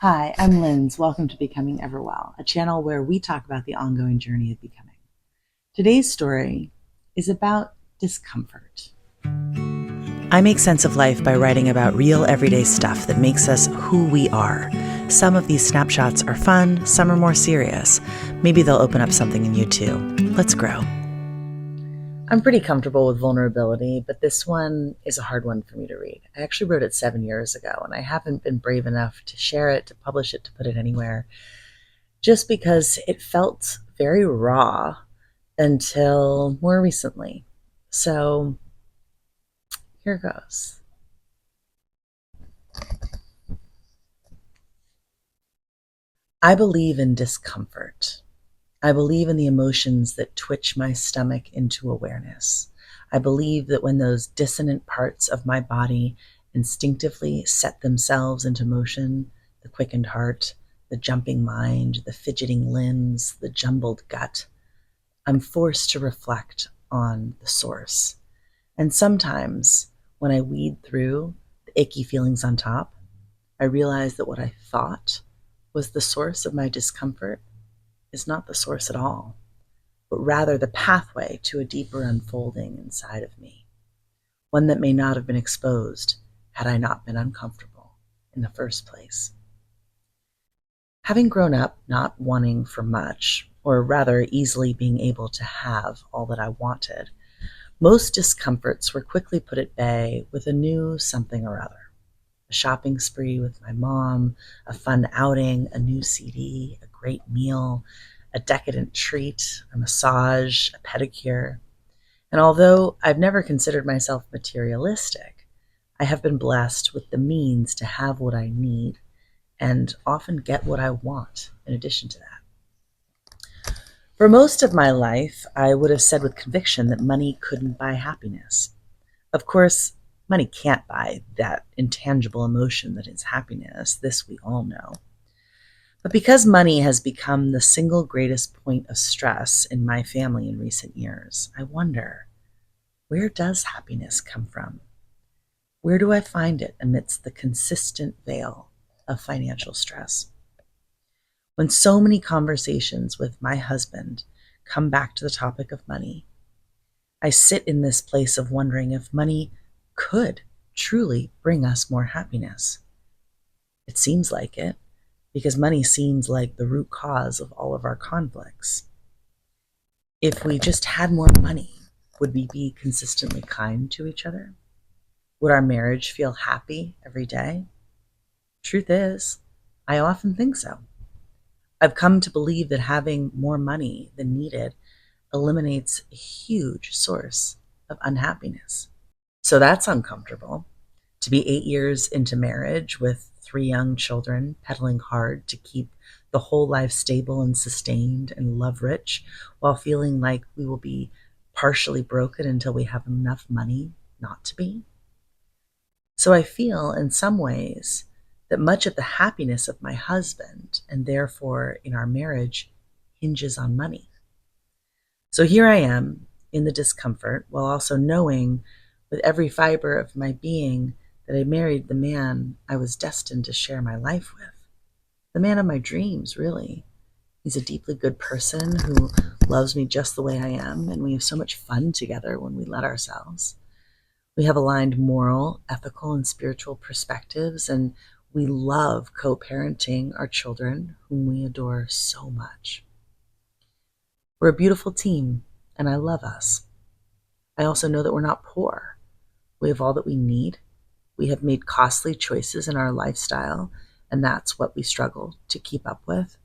Hi, I'm Linz. Welcome to Becoming Everwell, a channel where we talk about the ongoing journey of becoming. Today's story is about discomfort. I make sense of life by writing about real everyday stuff that makes us who we are. Some of these snapshots are fun, some are more serious. Maybe they'll open up something in you too. Let's grow. I'm pretty comfortable with vulnerability, but this one is a hard one for me to read. I actually wrote it 7 years ago, and I haven't been brave enough to share it, to publish it, to put it anywhere, just because it felt very raw until more recently. So here goes. I believe in discomfort. I believe in the emotions that twitch my stomach into awareness. I believe that when those dissonant parts of my body instinctively set themselves into motion, the quickened heart, the jumping mind, the fidgeting limbs, the jumbled gut, I'm forced to reflect on the source. And sometimes when I weed through the icky feelings on top, I realize that what I thought was the source of my discomfort is not the source at all, but rather the pathway to a deeper unfolding inside of me, one that may not have been exposed had I not been uncomfortable in the first place. Having grown up not wanting for much, or rather easily being able to have all that I wanted, most discomforts were quickly put at bay with a new something or other. A shopping spree with my mom, a fun outing, a new CD, a great meal, a decadent treat, a massage, a pedicure. And although I've never considered myself materialistic, I have been blessed with the means to have what I need and often get what I want in addition to that. For most of my life, I would have said with conviction that money couldn't buy happiness. Of course, money can't buy that intangible emotion that is happiness. This we all know. But because money has become the single greatest point of stress in my family in recent years, I wonder, where does happiness come from? Where do I find it amidst the consistent veil of financial stress? When so many conversations with my husband come back to the topic of money, I sit in this place of wondering if money could truly bring us more happiness. It seems like it, because money seems like the root cause of all of our conflicts. If we just had more money, would we be consistently kind to each other? Would our marriage feel happy every day? Truth is, I often think so. I've come to believe that having more money than needed eliminates a huge source of unhappiness. So that's uncomfortable. To be 8 years into marriage with 3 young children, pedaling hard to keep the whole life stable and sustained and love rich, while feeling like we will be partially broken until we have enough money not to be. So I feel in some ways that much of the happiness of my husband, and therefore in our marriage, hinges on money. So here I am in the discomfort, while also knowing with every fiber of my being that I married the man I was destined to share my life with. The man of my dreams, really. He's a deeply good person who loves me just the way I am, and we have so much fun together when we let ourselves. We have aligned moral, ethical, and spiritual perspectives, and we love co-parenting our children, whom we adore so much. We're a beautiful team, and I love us. I also know that we're not poor. We have all that we need. We have made costly choices in our lifestyle, and that's what we struggle to keep up with.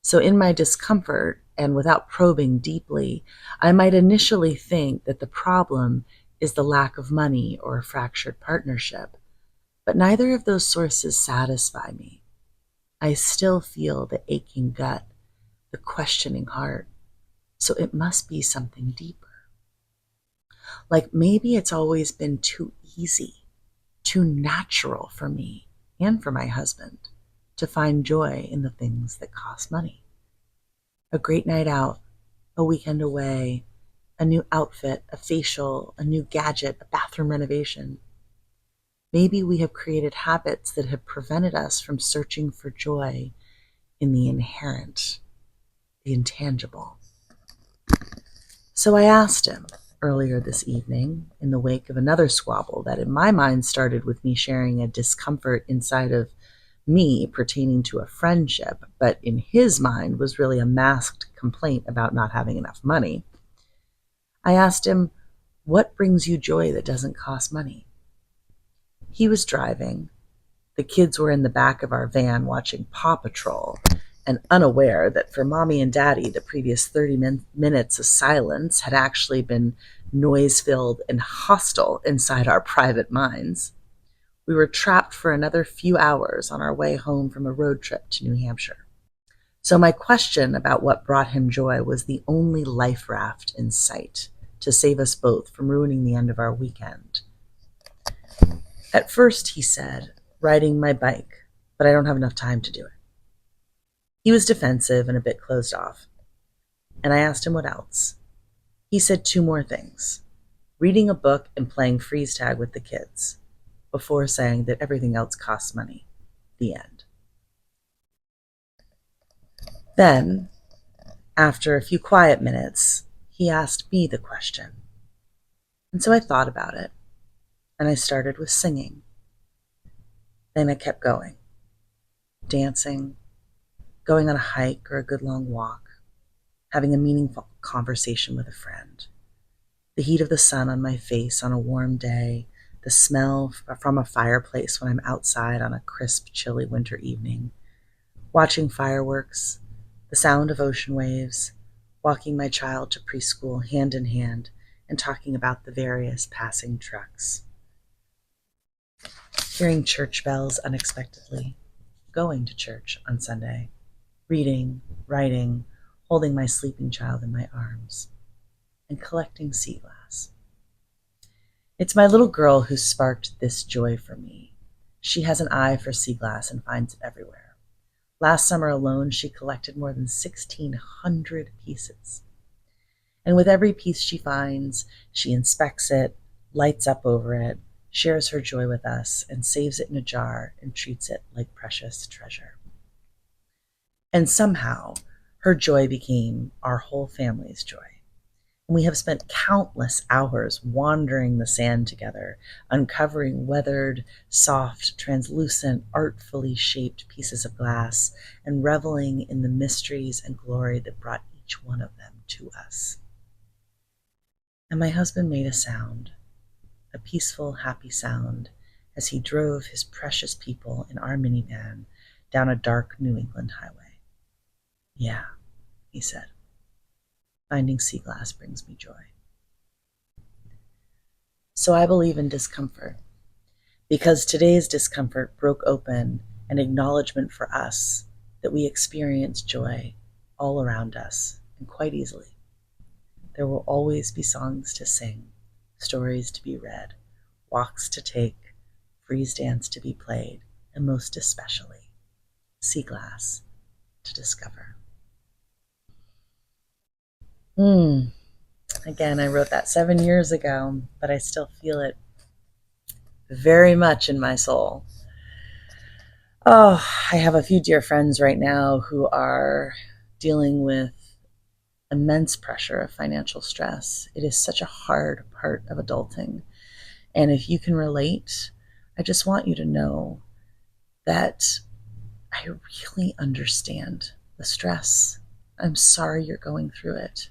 So in my discomfort, and without probing deeply, I might initially think that the problem is the lack of money or a fractured partnership. But neither of those sources satisfy me. I still feel the aching gut, the questioning heart. So it must be something deeper. Like maybe it's always been too easy, too natural for me and for my husband to find joy in the things that cost money. A great night out, a weekend away, a new outfit, a facial, a new gadget, a bathroom renovation. Maybe we have created habits that have prevented us from searching for joy in the inherent, the intangible. So I asked him earlier this evening, in the wake of another squabble that in my mind started with me sharing a discomfort inside of me pertaining to a friendship, but in his mind was really a masked complaint about not having enough money. I asked him, what brings you joy that doesn't cost money? He was driving. The kids were in the back of our van watching Paw Patrol, and unaware that for Mommy and Daddy, the previous 30 minutes of silence had actually been noise-filled and hostile inside our private minds. We were trapped for another few hours on our way home from a road trip to New Hampshire. So my question about what brought him joy was the only life raft in sight to save us both from ruining the end of our weekend. At first, he said, riding my bike, but I don't have enough time to do it. He was defensive and a bit closed off, and I asked him what else. He said two more things: reading a book and playing freeze tag with the kids, before saying that everything else costs money. The end. Then, after a few quiet minutes, he asked me the question. And so I thought about it, and I started with singing. Then I kept going, dancing, going on a hike or a good long walk, having a meaningful conversation with a friend. The heat of the sun on my face on a warm day, the smell from a fireplace when I'm outside on a crisp, chilly winter evening, watching fireworks, the sound of ocean waves, walking my child to preschool hand in hand, and talking about the various passing trucks. Hearing church bells unexpectedly, going to church on Sunday, reading, writing, holding my sleeping child in my arms, and collecting sea glass. It's my little girl who sparked this joy for me. She has an eye for sea glass and finds it everywhere. Last summer alone, she collected more than 1,600 pieces. And with every piece she finds, she inspects it, lights up over it, shares her joy with us, and saves it in a jar and treats it like precious treasure. And somehow, her joy became our whole family's joy. And we have spent countless hours wandering the sand together, uncovering weathered, soft, translucent, artfully shaped pieces of glass, and reveling in the mysteries and glory that brought each one of them to us. And my husband made a sound, a peaceful, happy sound, as he drove his precious people in our minivan down a dark New England highway. Yeah, he said. Finding sea glass brings me joy. So I believe in discomfort, because today's discomfort broke open an acknowledgement for us that we experience joy all around us and quite easily. There will always be songs to sing, stories to be read, walks to take, freeze dance to be played, and most especially, sea glass to discover. Again, I wrote that 7 years ago, but I still feel it very much in my soul. Oh, I have a few dear friends right now who are dealing with immense pressure of financial stress. It is such a hard part of adulting. And if you can relate, I just want you to know that I really understand the stress. I'm sorry you're going through it.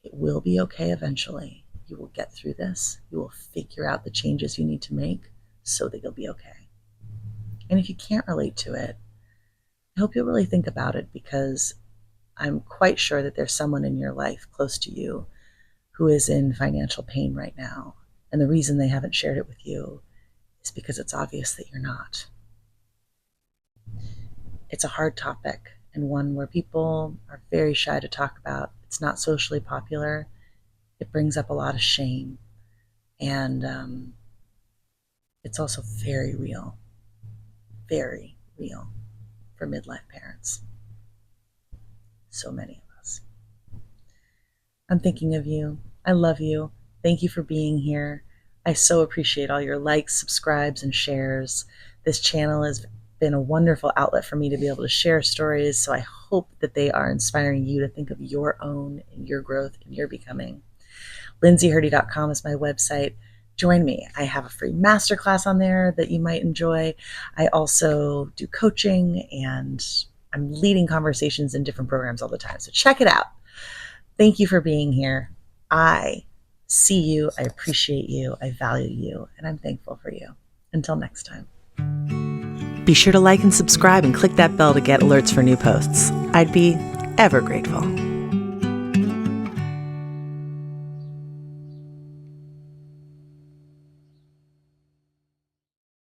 It will be okay eventually. You will get through this. You will figure out the changes you need to make so that you'll be okay. And if you can't relate to it, I hope you'll really think about it, because I'm quite sure that there's someone in your life close to you who is in financial pain right now. And the reason they haven't shared it with you is because it's obvious that you're not. It's a hard topic, and one where people are very shy to talk about. It's not socially popular. It brings up a lot of shame. And it's also very real for midlife parents. So many of us. I'm thinking of you. I love you. Thank you for being here. I so appreciate all your likes, subscribes, and shares. This channel has been a wonderful outlet for me to be able to share stories, so I hope that they are inspiring you to think of your own and your growth and your becoming. lindsayhurdy.com is my website. Join me. I have a free masterclass on there that you might enjoy. I also do coaching, and I'm leading conversations in different programs all the time. So check it out. Thank you for being here. I see you. I appreciate you. I value you. And I'm thankful for you. Until next time. Be sure to like and subscribe and click that bell to get alerts for new posts. I'd be ever grateful.